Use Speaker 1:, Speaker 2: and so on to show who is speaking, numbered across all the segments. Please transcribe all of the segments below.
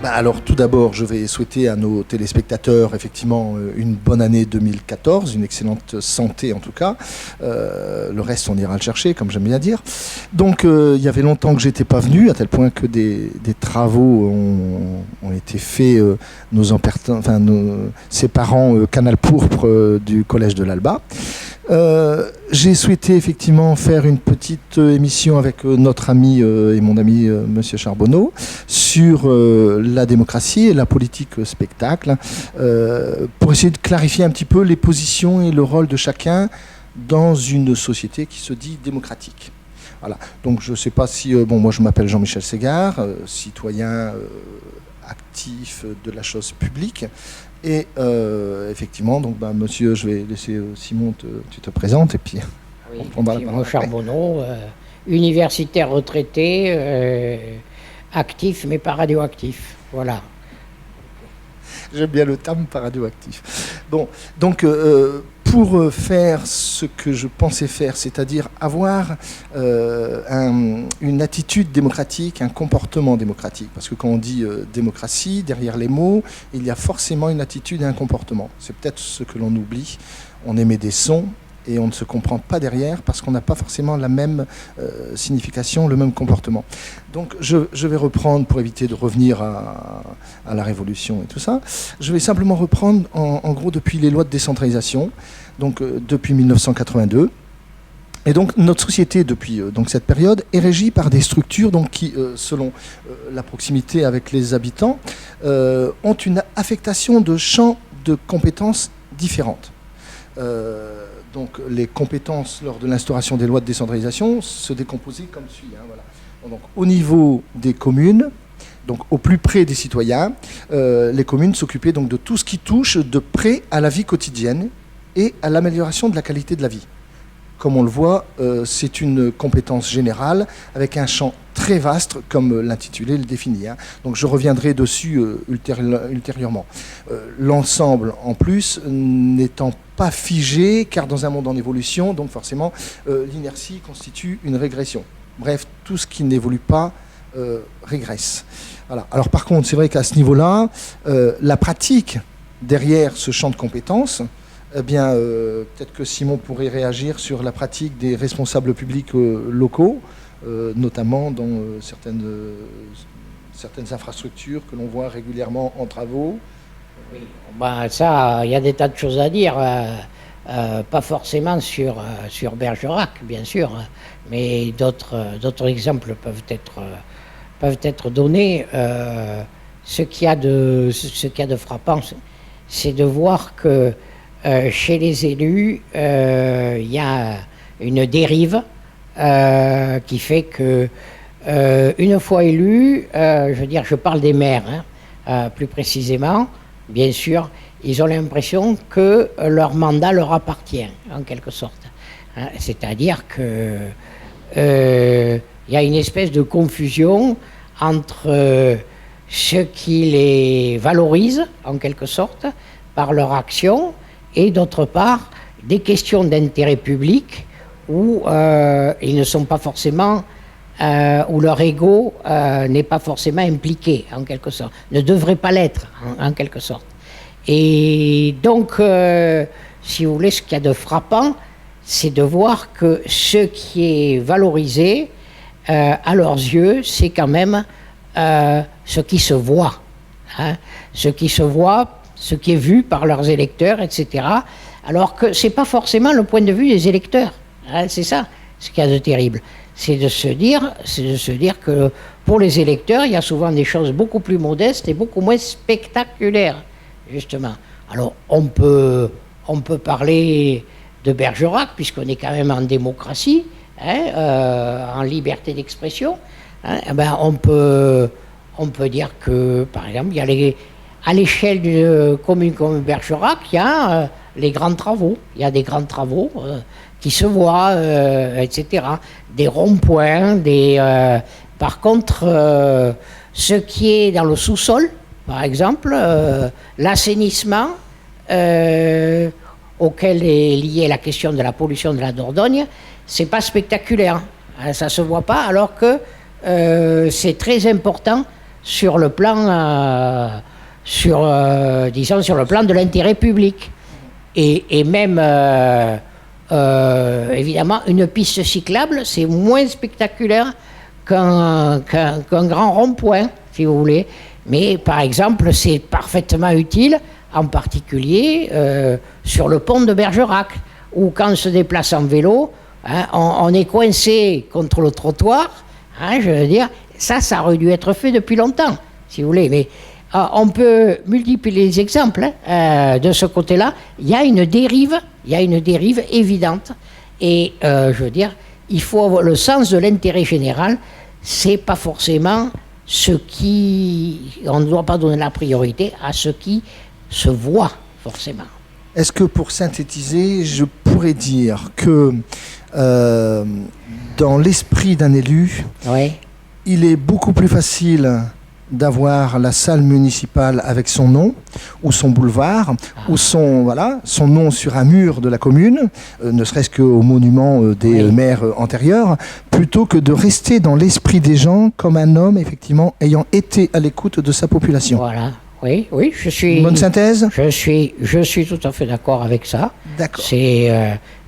Speaker 1: Alors tout d'abord, je vais souhaiter à nos téléspectateurs effectivement une bonne année 2014, une excellente santé en tout cas. Le reste, on ira le chercher, comme j'aime bien dire. Donc il y avait longtemps que j'étais pas venu, à tel point que des travaux ont été faits. Ses parents, Canal Pourpre du Collège de l'Alba. J'ai souhaité effectivement faire une petite émission avec notre ami et mon ami Monsieur Charbonneau sur la démocratie et la politique spectacle pour essayer de clarifier un petit peu les positions et le rôle de chacun dans une société qui se dit démocratique. Voilà. Donc je ne sais pas si... moi je m'appelle Jean-Michel Ségard, citoyen actif de la chose publique. Et effectivement, donc, monsieur, je vais laisser Simon, tu te présentes et puis
Speaker 2: on prendra la parole. Simon Charbonneau, universitaire retraité, actif mais pas radioactif. Voilà.
Speaker 1: J'aime bien le terme pas radioactif. Bon, donc pour faire ce que je pensais faire, c'est-à-dire avoir une attitude démocratique, un comportement démocratique. Parce que quand on dit démocratie, derrière les mots, il y a forcément une attitude et un comportement. C'est peut-être ce que l'on oublie. On émet des sons et on ne se comprend pas derrière parce qu'on n'a pas forcément la même signification, le même comportement. Donc je vais reprendre, pour éviter de revenir à la Révolution et tout ça, je vais simplement reprendre en gros depuis les lois de décentralisation, donc depuis 1982. Et donc notre société, depuis donc cette période, est régie par des structures donc, qui, selon la proximité avec les habitants, ont une affectation de champs de compétences différentes. Donc les compétences lors de l'instauration des lois de décentralisation se décomposaient comme suit. Voilà. Donc, au niveau des communes, donc au plus près des citoyens, les communes s'occupaient donc de tout ce qui touche de près à la vie quotidienne et à l'amélioration de la qualité de la vie. Comme on le voit, c'est une compétence générale avec un champ très vaste, comme l'intitulé le définit. Donc je reviendrai dessus ultérieurement. L'ensemble, en plus, n'étant pas figé, car dans un monde en évolution, donc forcément, l'inertie constitue une régression. Bref, tout ce qui n'évolue pas régresse. Voilà. Alors par contre, c'est vrai qu'à ce niveau-là, la pratique derrière ce champ de compétences, eh bien, peut-être que Simon pourrait réagir sur la pratique des responsables publics locaux, notamment dans certaines infrastructures que l'on voit régulièrement en travaux.
Speaker 2: Oui, ça, il y a des tas de choses à dire, pas forcément sur Bergerac, bien sûr, mais d'autres exemples peuvent être donnés. Ce qu'il y a de frappant, c'est de voir que chez les élus, il y a une dérive qui fait que, une fois élus, je parle des maires, plus précisément, bien sûr, ils ont l'impression que leur mandat leur appartient, en quelque sorte. C'est-à-dire que il y a une espèce de confusion entre ceux qui les valorisent, en quelque sorte, par leur action, et d'autre part, des questions d'intérêt public où ils ne sont pas forcément, où leur ego n'est pas forcément impliqué, en quelque sorte, ne devrait pas l'être, en quelque sorte. Et donc, si vous voulez, ce qu'il y a de frappant, c'est de voir que ce qui est valorisé, à leurs yeux, c'est quand même ce qui se voit. Ce qui se voit, ce qui est vu par leurs électeurs, etc. Alors que ce n'est pas forcément le point de vue des électeurs. C'est ça ce qu'il y a de terrible. C'est de se dire que pour les électeurs, il y a souvent des choses beaucoup plus modestes et beaucoup moins spectaculaires, justement. Alors, on peut parler de Bergerac, puisqu'on est quand même en démocratie, en liberté d'expression. On peut dire que, par exemple, il y a à l'échelle d'une commune comme Bergerac, il y a les grands travaux. Il y a des grands travaux qui se voient, etc. Des ronds-points, par contre, ce qui est dans le sous-sol, par exemple, l'assainissement, auquel est liée la question de la pollution de la Dordogne, c'est pas spectaculaire. Ça se voit pas, alors que c'est très important sur le plan, disons, sur le plan de l'intérêt public. Et même, évidemment, une piste cyclable, c'est moins spectaculaire qu'un grand rond-point, si vous voulez. Mais, par exemple, c'est parfaitement utile, en particulier sur le pont de Bergerac, où quand on se déplace en vélo, hein, on est coincé contre le trottoir, hein, je veux dire, ça aurait dû être fait depuis longtemps, si vous voulez. Mais on peut multiplier les exemples de ce côté-là. Il y a une dérive évidente. Et je veux dire, il faut avoir le sens de l'intérêt général. C'est pas forcément on ne doit pas donner la priorité à ce qui se voit forcément.
Speaker 1: Est-ce que pour synthétiser, je pourrais dire que dans l'esprit d'un élu,
Speaker 2: oui,
Speaker 1: il est beaucoup plus facile d'avoir la salle municipale avec son nom ou son boulevard ou son nom sur un mur de la commune, ne serait-ce qu'au monument des maires antérieurs, plutôt que de rester dans l'esprit des gens comme un homme effectivement ayant été à l'écoute de sa population.
Speaker 2: Voilà. Oui, je suis.
Speaker 1: Bonne synthèse.
Speaker 2: Je suis tout à fait d'accord avec ça.
Speaker 1: D'accord.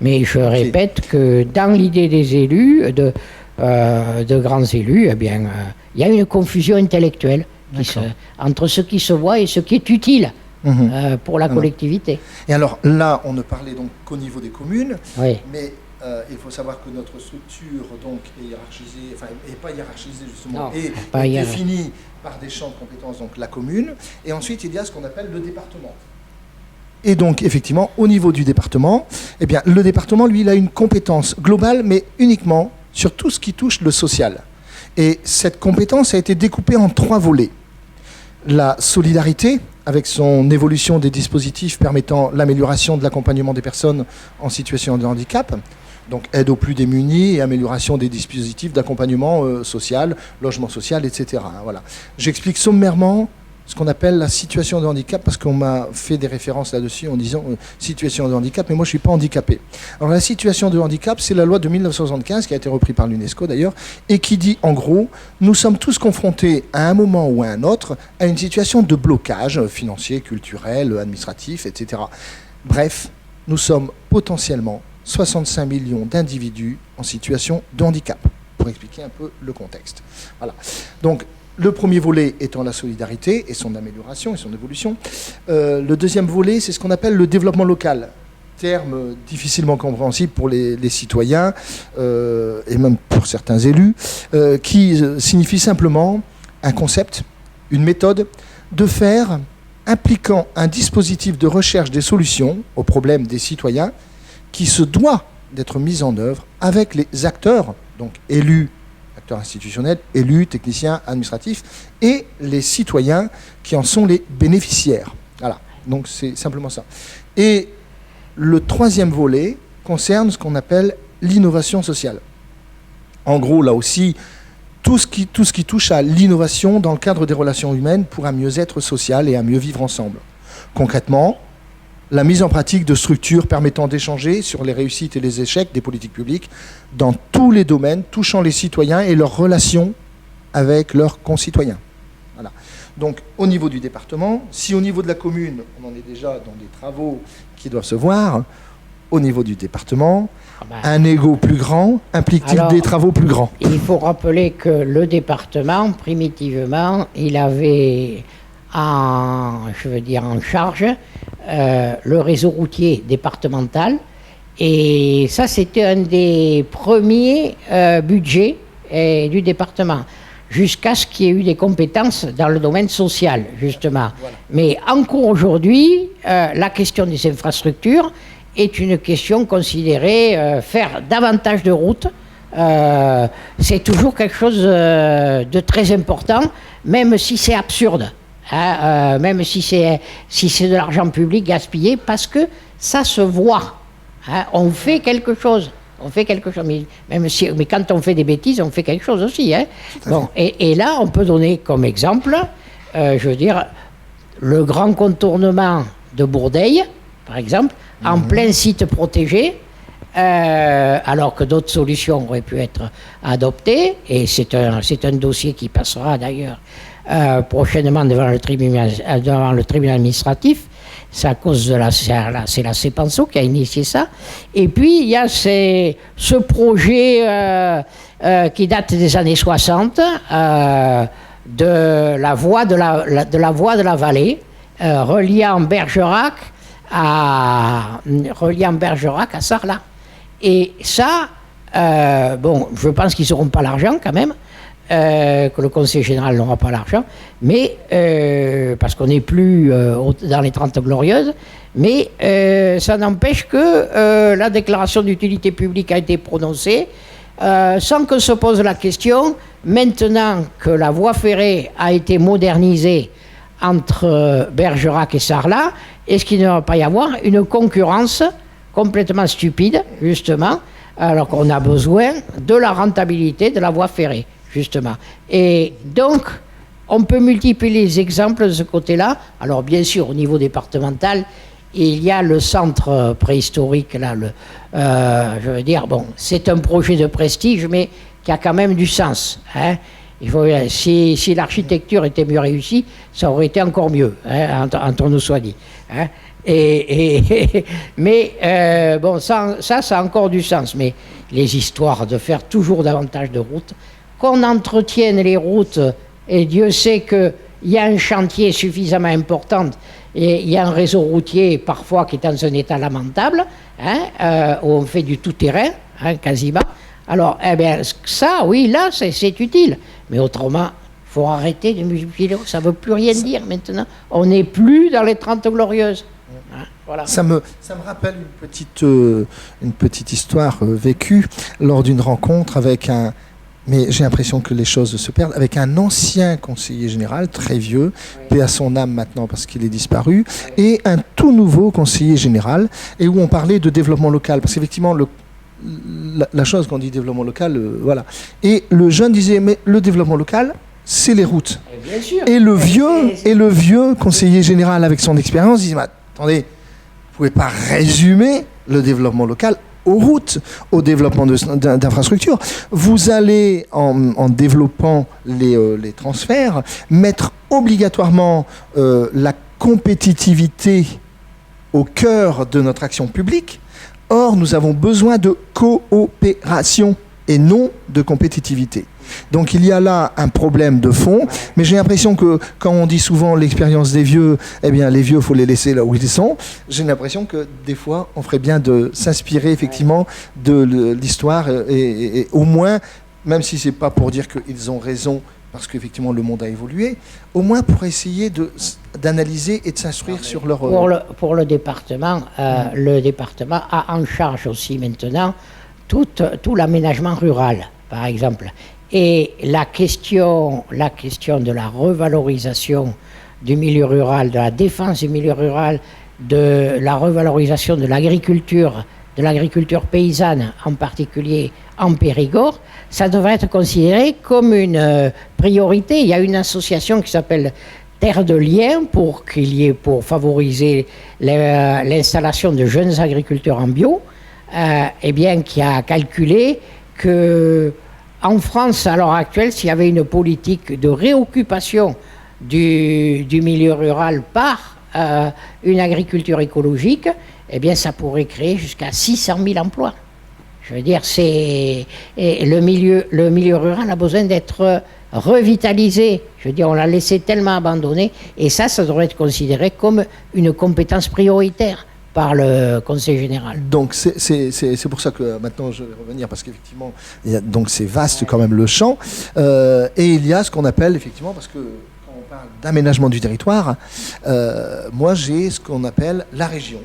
Speaker 2: Mais je répète que dans l'idée des élus, de grands élus, eh bien, il y a une confusion intellectuelle entre ce qui se voit et ce qui est utile pour la collectivité.
Speaker 1: Et alors là, on ne parlait donc qu'au niveau des communes,
Speaker 2: oui,
Speaker 1: mais il faut savoir que notre structure donc est hiérarchisée, enfin, n'est pas hiérarchisée justement, est définie par des champs de compétences, donc la commune, et ensuite il y a ce qu'on appelle le département. Et donc effectivement, au niveau du département, eh bien, le département, lui, il a une compétence globale, mais uniquement sur tout ce qui touche le social. Et cette compétence a été découpée en 3 volets. La solidarité, avec son évolution des dispositifs permettant l'amélioration de l'accompagnement des personnes en situation de handicap, donc aide aux plus démunis et amélioration des dispositifs d'accompagnement social, logement social, etc. Voilà. J'explique sommairement ce qu'on appelle la situation de handicap, parce qu'on m'a fait des références là-dessus en disant situation de handicap, mais moi je ne suis pas handicapé. Alors la situation de handicap, c'est la loi de 1975, qui a été reprise par l'UNESCO d'ailleurs, et qui dit en gros, nous sommes tous confrontés à un moment ou à un autre à une situation de blocage financier, culturel, administratif, etc. Bref, nous sommes potentiellement 65 millions d'individus en situation de handicap, pour expliquer un peu le contexte. Voilà. Donc, le premier volet étant la solidarité et son amélioration et son évolution. Le deuxième volet, c'est ce qu'on appelle le développement local. Terme difficilement compréhensible pour les citoyens et même pour certains élus, qui signifie simplement un concept, une méthode de faire impliquant un dispositif de recherche des solutions aux problèmes des citoyens qui se doit d'être mis en œuvre avec les acteurs, donc élus, acteurs institutionnels, élus, techniciens, administratifs, et les citoyens qui en sont les bénéficiaires. Voilà, donc c'est simplement ça. Et le troisième volet concerne ce qu'on appelle l'innovation sociale. En gros, là aussi, tout ce qui touche à l'innovation dans le cadre des relations humaines pour un mieux-être social et un mieux vivre ensemble. Concrètement, la mise en pratique de structures permettant d'échanger sur les réussites et les échecs des politiques publiques dans tous les domaines touchant les citoyens et leurs relations avec leurs concitoyens. Voilà. Donc, au niveau du département, si au niveau de la commune, on en est déjà dans des travaux qui doivent se voir, au niveau du département, un ego plus grand implique-t-il des travaux plus grands?
Speaker 2: Il faut rappeler que le département, primitivement, il avait en charge le réseau routier départemental, et ça c'était un des premiers budgets du département, jusqu'à ce qu'il y ait eu des compétences dans le domaine social, justement. Voilà. Mais encore aujourd'hui, la question des infrastructures est une question considérée, faire davantage de routes, c'est toujours quelque chose de très important, même si c'est absurde. Même si c'est de l'argent public gaspillé, parce que ça se voit. On fait quelque chose. Mais quand on fait des bêtises, on fait quelque chose aussi. Bon, et là, on peut donner comme exemple, je veux dire, le grand contournement de Bourdeil, par exemple, en plein site protégé, alors que d'autres solutions auraient pu être adoptées, et c'est un dossier qui passera d'ailleurs prochainement devant le tribunal administratif. C'est à cause de c'est la CEPANSO qui a initié ça. Et puis, il y a ce projet qui date des années 60 de la voie de la vallée, reliant Bergerac à Sarlat. Et ça, je pense qu'ils n'auront pas l'argent quand même, que le Conseil général n'aura pas l'argent, mais parce qu'on n'est plus dans les 30 Glorieuses, mais ça n'empêche que la déclaration d'utilité publique a été prononcée sans que se pose la question, maintenant que la voie ferrée a été modernisée entre Bergerac et Sarlat, est-ce qu'il ne va pas y avoir une concurrence complètement stupide, justement, alors qu'on a besoin de la rentabilité de la voie ferrée, justement. Et donc, on peut multiplier les exemples de ce côté-là. Alors, bien sûr, au niveau départemental, il y a le centre préhistorique, là, je veux dire, c'est un projet de prestige, mais qui a quand même du sens, hein. Si l'architecture était mieux réussie, ça aurait été encore mieux, hein, entre nous soit dit. Hein. Mais ça a encore du sens. Mais les histoires de faire toujours davantage de routes, qu'on entretienne les routes, et Dieu sait qu'il y a un chantier suffisamment important, et il y a un réseau routier parfois qui est dans un état lamentable, hein, où on fait du tout-terrain, hein, quasiment. Alors, ça, oui, là, c'est utile. Mais autrement, il faut arrêter de multiplier. Ça ne veut plus rien dire maintenant. On n'est plus dans les 30 Glorieuses. Hein, voilà.
Speaker 1: Ça me rappelle une petite histoire vécue lors d'une rencontre avec mais j'ai l'impression que les choses se perdent, avec un ancien conseiller général, très vieux, paix à son âme maintenant parce qu'il est disparu, et un tout nouveau conseiller général, et où on parlait de développement local. Parce qu'effectivement, la chose qu'on dit développement local, voilà. Et le jeune disait, mais le développement local, c'est les routes.
Speaker 2: Bien sûr.
Speaker 1: Et le vieux conseiller général avec son expérience disait, mais attendez, vous ne pouvez pas résumer le développement local aux routes, au développement d'infrastructures. Vous allez, en développant les transferts, mettre obligatoirement la compétitivité au cœur de notre action publique. Or, nous avons besoin de coopération et non de compétitivité. Donc il y a là un problème de fond, mais j'ai l'impression que quand on dit souvent l'expérience des vieux, eh bien les vieux, il faut les laisser là où ils sont. J'ai l'impression que des fois, on ferait bien de s'inspirer effectivement de l'histoire et au moins, même si c'est pas pour dire qu'ils ont raison, parce qu'effectivement le monde a évolué, au moins pour essayer d'analyser et de s'instruire sur leur...
Speaker 2: Pour le département a en charge aussi maintenant tout l'aménagement rural, par exemple. Et la question de la revalorisation du milieu rural, de la défense du milieu rural, de la revalorisation de l'agriculture paysanne, en particulier en Périgord, ça devrait être considéré comme une priorité. Il y a une association qui s'appelle Terre de Liens pour favoriser l'installation de jeunes agriculteurs en bio, qui a calculé que en France, à l'heure actuelle, s'il y avait une politique de réoccupation du milieu rural par une agriculture écologique, ça pourrait créer jusqu'à 600 000 emplois. Je veux dire, le milieu rural a besoin d'être revitalisé. Je veux dire, on l'a laissé tellement abandonné, et ça devrait être considéré comme une compétence prioritaire par le Conseil général.
Speaker 1: Donc c'est pour ça que maintenant je vais revenir, parce qu'effectivement donc c'est vaste quand même le champ, et il y a ce qu'on appelle effectivement, parce que quand on parle d'aménagement du territoire, moi j'ai ce qu'on appelle la région,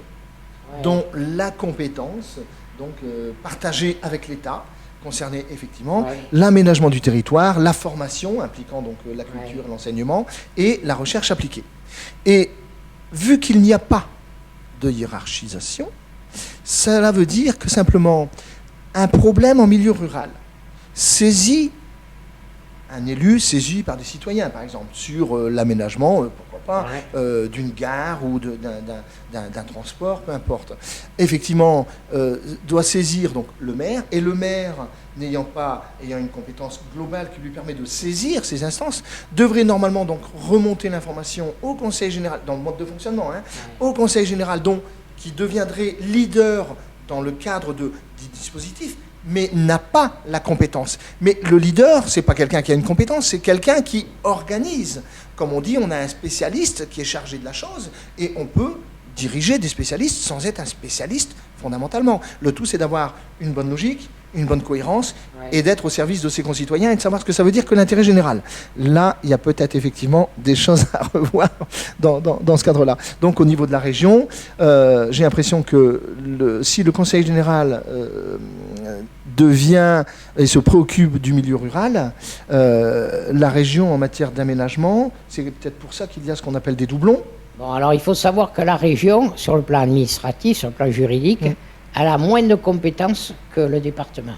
Speaker 1: dont la compétence donc partagée avec l'État concernait effectivement l'aménagement du territoire, la formation impliquant donc la culture, l'enseignement et la recherche appliquée. Et vu qu'il n'y a pas de hiérarchisation, cela veut dire que simplement un problème en milieu rural saisit un élu saisi par des citoyens, par exemple, sur l'aménagement, pourquoi pas, d'une gare ou d'un transport, peu importe. Effectivement, doit saisir donc le maire, et le maire, ayant une compétence globale qui lui permet de saisir ces instances, devrait normalement donc remonter l'information au Conseil général, dans le mode de fonctionnement, au Conseil général, donc, qui deviendrait leader dans le cadre du dispositif, mais n'a pas la compétence. Mais le leader, c'est pas quelqu'un qui a une compétence, c'est quelqu'un qui organise. Comme on dit, on a un spécialiste qui est chargé de la chose, et on peut diriger des spécialistes sans être un spécialiste fondamentalement. Le tout, c'est d'avoir une bonne logique, une bonne cohérence, et d'être au service de ses concitoyens et de savoir ce que ça veut dire que l'intérêt général. Là, il y a peut-être effectivement des choses à revoir dans ce cadre-là. Donc au niveau de la région, j'ai l'impression que si le Conseil général devient et se préoccupe du milieu rural, la région en matière d'aménagement, c'est peut-être pour ça qu'il y a ce qu'on appelle des doublons.
Speaker 2: Bon, alors il faut savoir que la région, sur le plan administratif, sur le plan juridique, elle a moins de compétences que le département.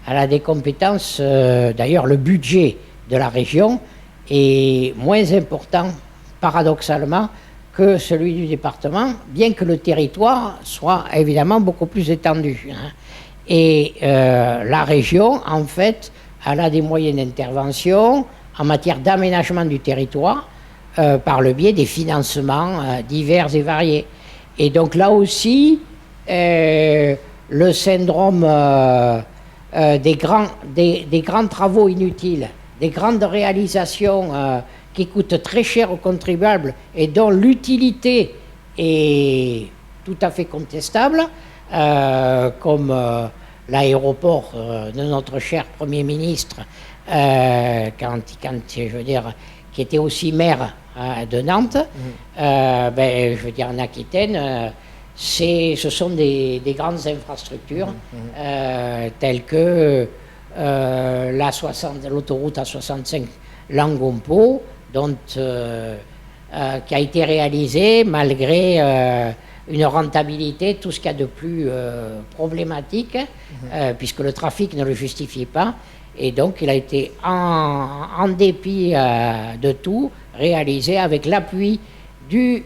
Speaker 2: Elle a des compétences, d'ailleurs le budget de la région est moins important, paradoxalement, que celui du département, bien que le territoire soit évidemment beaucoup plus étendu. Et la région, en fait, elle a des moyens d'intervention en matière d'aménagement du territoire, par le biais des financements divers et variés. Et donc là aussi, le syndrome des grands travaux inutiles, des grandes réalisations qui coûtent très cher aux contribuables et dont l'utilité est tout à fait contestable, comme l'aéroport de notre cher Premier ministre, qui était aussi maire de Nantes, je veux dire en Aquitaine, ce sont des grandes infrastructures telles que l'autoroute A65 Langon-Pau, qui a été réalisée malgré une rentabilité, tout ce qu'il y a de plus problématique, puisque le trafic ne le justifiait pas. Et donc, il a été, en dépit de tout, réalisé avec l'appui du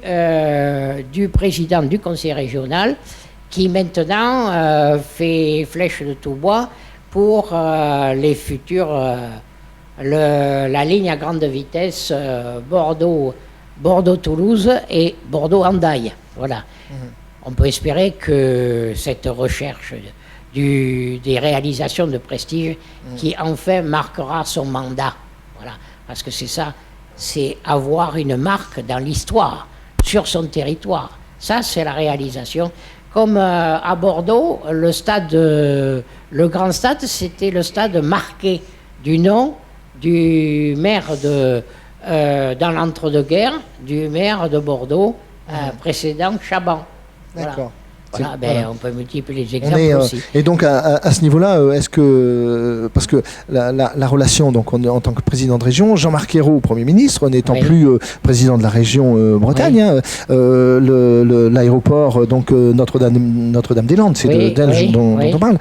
Speaker 2: président du conseil régional, qui maintenant fait flèche de tout bois pour les futurs, la ligne à grande vitesse Bordeaux-Toulouse et Bordeaux-Hendaye. Voilà. On peut espérer que cette recherche des réalisations de prestige qui enfin marquera son mandat. Voilà. Parce que c'est ça, c'est avoir une marque dans l'histoire, sur son territoire. Ça, c'est la réalisation. Comme à Bordeaux, le grand stade, c'était le stade marqué du nom du maire dans l'entre-deux-guerres, du maire de Bordeaux précédent, Chaban. Voilà.
Speaker 1: D'accord.
Speaker 2: Voilà, on peut multiplier les exemples aussi.
Speaker 1: Et donc à ce niveau-là, est-ce que, parce que la relation, donc en tant que président de région, Jean-Marc Ayrault, Premier ministre, n'étant plus président de la région Bretagne, l'aéroport donc Notre-Dame-des-Landes, c'est d'elle dont on parle.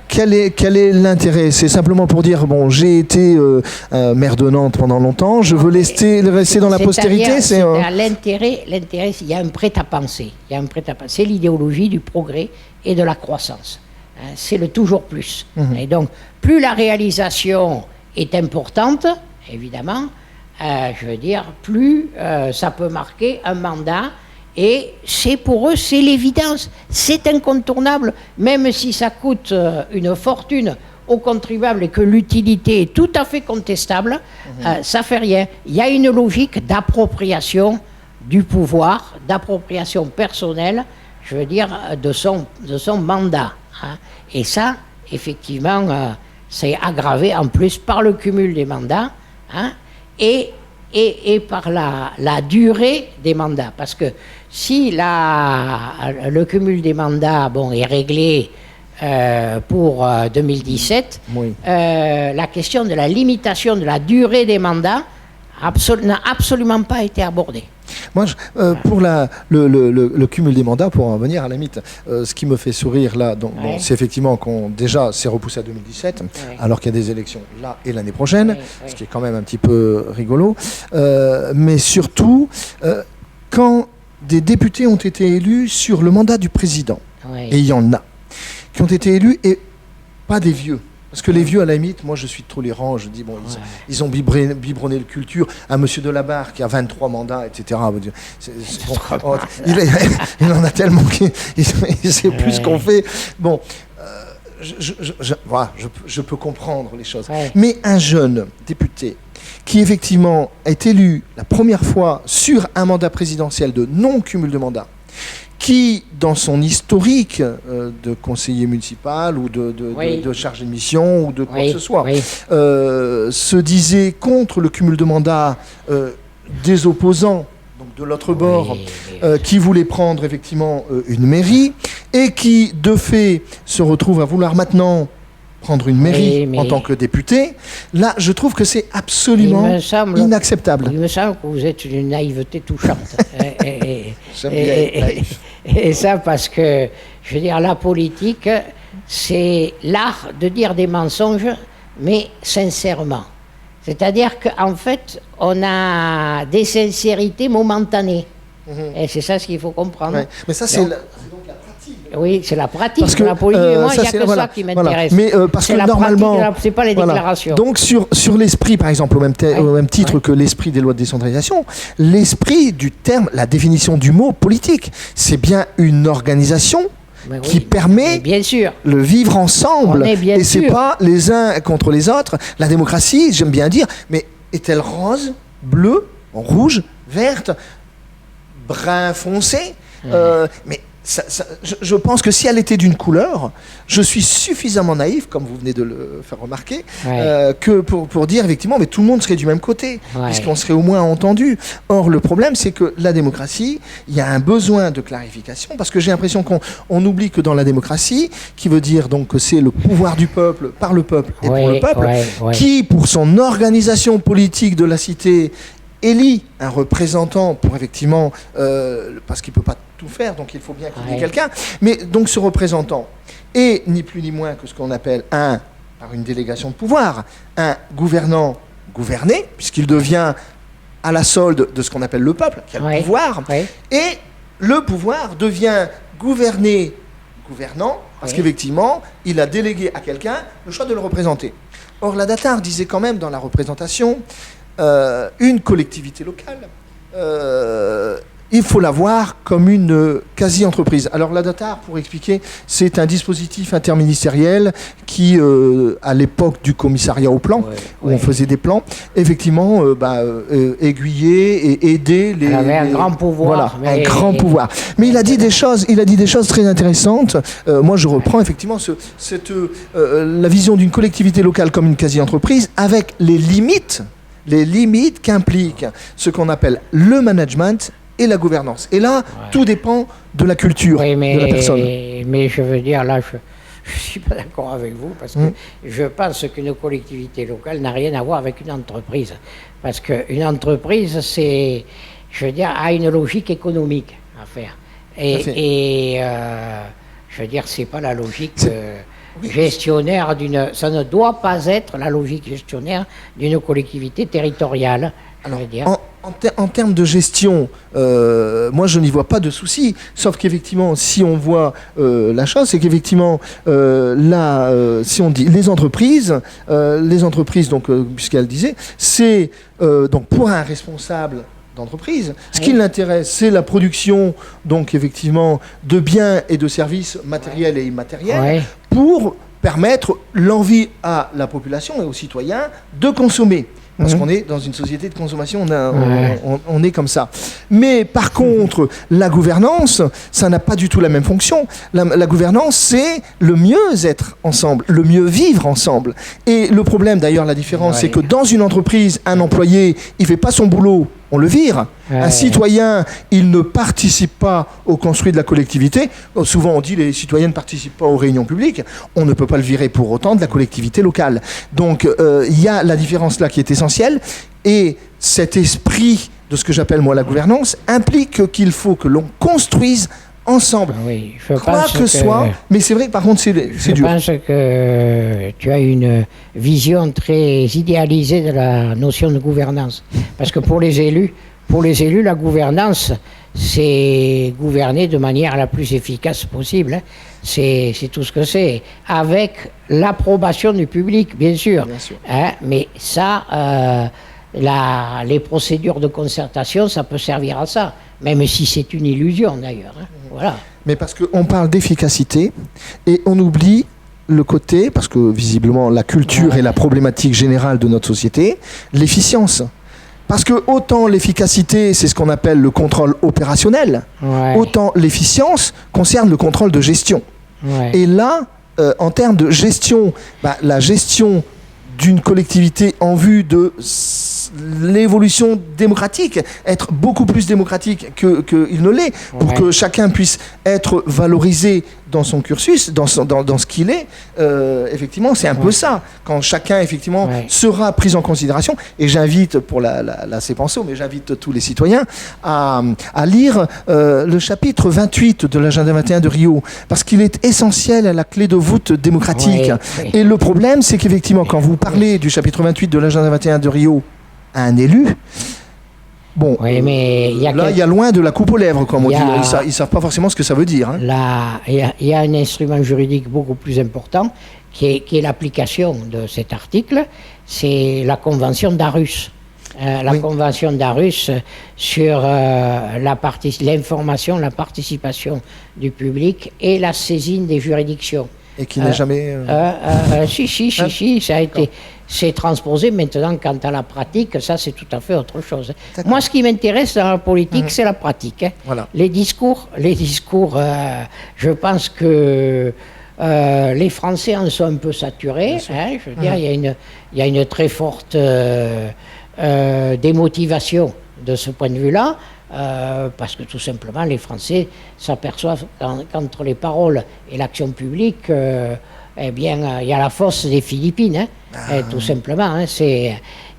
Speaker 1: Quel est l'intérêt? C'est simplement pour dire bon, j'ai été maire de Nantes pendant longtemps, je veux rester dans la postérité.
Speaker 2: L'intérêt, il y a un prêt-à-penser. C'est l'idéologie du progrès et de la croissance. C'est le toujours plus. Et donc, plus la réalisation est importante, évidemment, plus ça peut marquer un mandat. Et c'est pour eux, c'est l'évidence. C'est incontournable, même si ça coûte une fortune aux contribuables et que l'utilité est tout à fait contestable, ça fait rien. Il y a une logique d'appropriation du pouvoir, d'appropriation personnelle, de son mandat. Et ça, effectivement, c'est aggravé en plus par le cumul des mandats et par la durée des mandats. Parce que si le cumul des mandats est réglé pour 2017, la question de la limitation de la durée des mandats n'a absolument pas été abordée.
Speaker 1: Moi, pour le cumul des mandats, pour en venir à la limite, ce qui me fait sourire là, c'est effectivement qu'on déjà c'est repoussé à 2017, alors qu'il y a des élections là et l'année prochaine, ce qui est quand même un petit peu rigolo. Mais surtout, quand des députés ont été élus sur le mandat du président, et il y en a, qui ont été élus et pas des vieux. Parce que les vieux, à la limite, moi je suis tolérant, je dis, bon, ils ont biberonné le culture. Un monsieur Delabarre qui a 23 mandats, etc. Il en a tellement qu'il sait plus ce qu'on fait. Bon, je peux comprendre les choses. Mais un jeune député qui effectivement est élu la première fois sur un mandat présidentiel de non-cumul de mandat, qui, dans son historique de conseiller municipal ou de chargé de mission ou de quoi que ce soit, se disait contre le cumul de mandats des opposants, donc de l'autre bord, qui voulaient prendre effectivement une mairie, et qui, de fait, se retrouve à vouloir maintenant prendre une mairie en tant que député, là, je trouve que c'est absolument inacceptable.
Speaker 2: Il me semble que vous êtes d'une naïveté touchante.
Speaker 1: J'aime bien être naïf.
Speaker 2: Et ça parce que, je veux dire, la politique, c'est l'art de dire des mensonges, mais sincèrement. C'est-à-dire qu'en fait, on a des sincérités momentanées. Et c'est ça ce qu'il faut comprendre.
Speaker 1: Mais ça, c'est donc la pratique.
Speaker 2: Oui, c'est la pratique.
Speaker 1: Parce que,
Speaker 2: la politique, moi, il n'y a que ça qui m'intéresse.
Speaker 1: Mais parce que normalement,
Speaker 2: c'est pas les déclarations.
Speaker 1: Donc sur l'esprit, par exemple, au même titre que l'esprit des lois de décentralisation, l'esprit du terme, la définition du mot politique, c'est bien une organisation qui permet le vivre ensemble. Et c'est pas les uns contre les autres. La démocratie, j'aime bien dire, mais est-elle rose, bleue, rouge, verte, brun foncé mais je pense que si elle était d'une couleur, je suis suffisamment naïf, comme vous venez de le faire remarquer, que pour dire effectivement, mais tout le monde serait du même côté, puisqu'on serait au moins entendu. Or, le problème, c'est que la démocratie, il y a un besoin de clarification, parce que j'ai l'impression qu'on oublie que dans la démocratie, qui veut dire donc que c'est le pouvoir du peuple, par le peuple et pour le peuple, qui, pour son organisation politique de la cité, élit un représentant pour effectivement, parce qu'il ne peut pas tout faire, donc il faut bien qu'il y ait quelqu'un, mais donc ce représentant est ni plus ni moins que ce qu'on appelle par une délégation de pouvoir, un gouvernant gouverné, puisqu'il devient à la solde de ce qu'on appelle le peuple, qui a le pouvoir, et le pouvoir devient gouvernant, parce qu'effectivement, il a délégué à quelqu'un le choix de le représenter. Or, la Datar disait quand même dans la représentation, une collectivité locale, il faut la voir comme une quasi-entreprise. Alors la Datar, pour expliquer, c'est un dispositif interministériel qui, à l'époque du commissariat au plan, où on faisait des plans, effectivement, aiguillait et aidait les...
Speaker 2: Il avait un grand pouvoir.
Speaker 1: Voilà, un grand pouvoir. Mais il a dit des choses très intéressantes. Moi, je reprends effectivement la vision d'une collectivité locale comme une quasi-entreprise, avec les limites qu'implique ce qu'on appelle le management et la gouvernance. Et là, tout dépend de la culture de la personne.
Speaker 2: Mais je veux dire, là, je ne suis pas d'accord avec vous, parce que je pense qu'une collectivité locale n'a rien à voir avec une entreprise. Parce qu'une entreprise, c'est, je veux dire, a une logique économique à faire. Et je veux dire, c'est pas la logique gestionnaire ça ne doit pas être la logique gestionnaire d'une collectivité territoriale.
Speaker 1: Alors, en termes de gestion, moi je n'y vois pas de souci, sauf qu'effectivement, si on voit la chose, c'est qu'effectivement, si on dit les entreprises, donc, puisqu'elle disait, c'est donc pour un responsable d'entreprise, ce qui l'intéresse, c'est la production, donc effectivement, de biens et de services matériels et immatériels, pour permettre l'envie à la population et aux citoyens de consommer. Parce qu'on est dans une société de consommation, on est comme ça. Mais par contre, la gouvernance, ça n'a pas du tout la même fonction. La gouvernance, c'est le mieux être ensemble, le mieux vivre ensemble. Et le problème, d'ailleurs, la différence, c'est que dans une entreprise, un employé, il ne fait pas son boulot, on le vire. Un citoyen, il ne participe pas au construit de la collectivité. Souvent, on dit les citoyens ne participent pas aux réunions publiques. On ne peut pas le virer pour autant de la collectivité locale. Donc, il y a la différence là qui est essentielle. Et cet esprit de ce que j'appelle moi la gouvernance implique qu'il faut que l'on construise ensemble,
Speaker 2: Oui,
Speaker 1: quoi que soit. Mais c'est vrai, par contre, c'est dur.
Speaker 2: Je pense que tu as une vision très idéalisée de la notion de gouvernance. Parce que pour les élus, la gouvernance, c'est gouverner de manière la plus efficace possible. Hein. C'est tout ce que c'est. Avec l'approbation du public, bien sûr.
Speaker 1: Bien sûr.
Speaker 2: Hein, mais ça, les procédures de concertation, ça peut servir à ça. Même si c'est une illusion, d'ailleurs. Hein. Voilà.
Speaker 1: Mais parce qu'on parle d'efficacité et on oublie le côté, parce que visiblement la culture est la problématique générale de notre société, l'efficience. Parce que autant l'efficacité, c'est ce qu'on appelle le contrôle opérationnel, autant l'efficience concerne le contrôle de gestion. Et là, en termes de gestion, la gestion d'une collectivité en vue de l'évolution démocratique, être beaucoup plus démocratique qu'il ne l'est, pour que chacun puisse être valorisé dans son cursus, dans ce qu'il est, effectivement, c'est un peu ça. Quand chacun, effectivement, sera pris en considération, et j'invite, pour la CEPANSO, mais j'invite tous les citoyens à lire le chapitre 28 de l'agenda 21 de Rio, parce qu'il est essentiel à la clé de voûte démocratique. Et le problème, c'est qu'effectivement, quand vous parlez du chapitre 28 de l'agenda 21 de Rio à un élu, bon, mais il y a loin de la coupe aux lèvres, comme on dit. Ils ne savent pas forcément ce que ça veut dire. Hein.
Speaker 2: Il y a un instrument juridique beaucoup plus important qui est l'application de cet article, c'est la Convention d'Aarhus. Convention d'Aarhus sur l'information, la participation du public et la saisine des juridictions.
Speaker 1: Et qui n'a jamais...
Speaker 2: Si, ça a été... C'est transposé maintenant. Quant à la pratique, ça c'est tout à fait autre chose. Moi, ce qui m'intéresse dans la politique, c'est la pratique. Hein.
Speaker 1: Voilà.
Speaker 2: Les discours, je pense que les Français en sont un peu saturés. Hein, je veux dire, il y a une très forte démotivation de ce point de vue-là. Parce que tout simplement les Français s'aperçoivent qu'entre les paroles et l'action publique, il y a la fosse des Philippines, hein, tout simplement. Hein,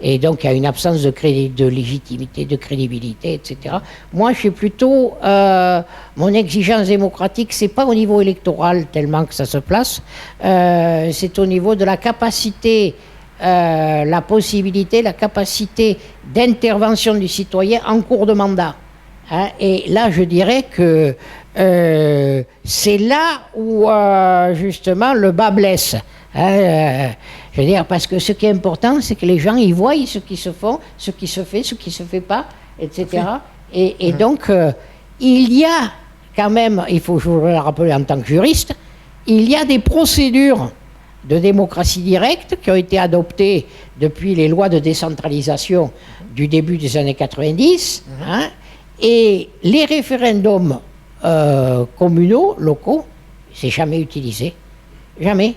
Speaker 2: et donc il y a une absence de légitimité, de crédibilité, etc. Moi, je suis plutôt mon exigence démocratique, c'est pas au niveau électoral tellement que ça se place, c'est au niveau de la capacité. La possibilité, la capacité d'intervention du citoyen en cours de mandat. Hein, et là, je dirais que c'est là où, justement, le bas blesse. Hein, je veux dire, parce que ce qui est important, c'est que les gens, ils voient ce qui se fait, ce qui se fait pas, etc. Et donc, il y a quand même, il faut je vous le rappeler en tant que juriste, il y a des procédures de démocratie directe qui ont été adoptées depuis les lois de décentralisation du début des années 90, hein, et les référendums communaux, locaux, c'est jamais utilisé. Jamais.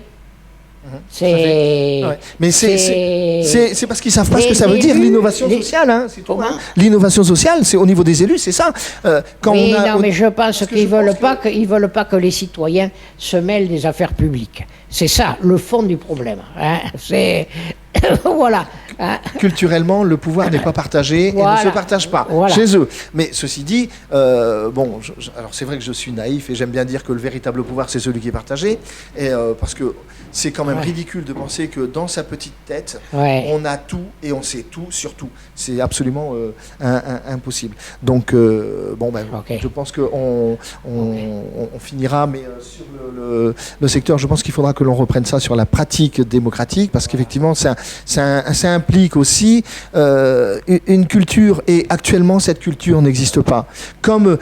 Speaker 1: Mais c'est parce qu'ils savent pas ce que ça veut dire l'innovation sociale. Hein, c'est tout, hein. L'innovation sociale, c'est au niveau des élus, c'est ça.
Speaker 2: Mais je pense qu'ils veulent pas que les citoyens se mêlent des affaires publiques. C'est ça le fond du problème. Hein. Voilà.
Speaker 1: Culturellement, le pouvoir n'est pas partagé et ne se partage pas chez eux. Mais ceci dit, alors c'est vrai que je suis naïf et j'aime bien dire que le véritable pouvoir, c'est celui qui est partagé, parce que c'est quand même ridicule de penser que dans sa petite tête, on a tout et on sait tout sur tout. C'est absolument impossible. Donc, je pense qu'on finira, mais sur le secteur, je pense qu'il faudra que l'on reprenne ça sur la pratique démocratique, parce qu'effectivement, ça implique aussi une culture, et actuellement, cette culture n'existe pas. Comme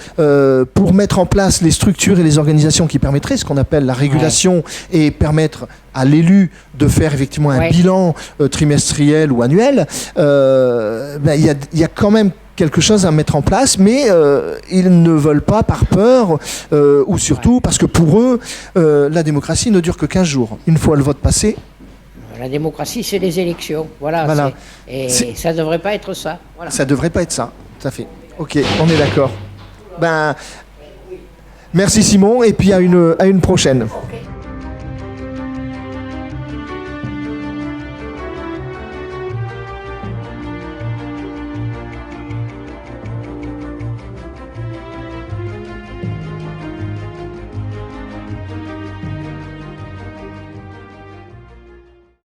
Speaker 1: pour mettre en place les structures et les organisations qui permettraient ce qu'on appelle la régulation et permettre à l'élu de faire effectivement un bilan trimestriel ou annuel, il y a quand même quelque chose à mettre en place, mais ils ne veulent pas par peur, ou surtout parce que pour eux, la démocratie ne dure que 15 jours. Une fois le vote passé...
Speaker 2: La démocratie, c'est les élections. Voilà. Et ça ne devrait pas être ça. Voilà.
Speaker 1: Ça ne devrait pas être ça, tout à fait. Ok, on est d'accord. Merci Simon, et puis à une prochaine.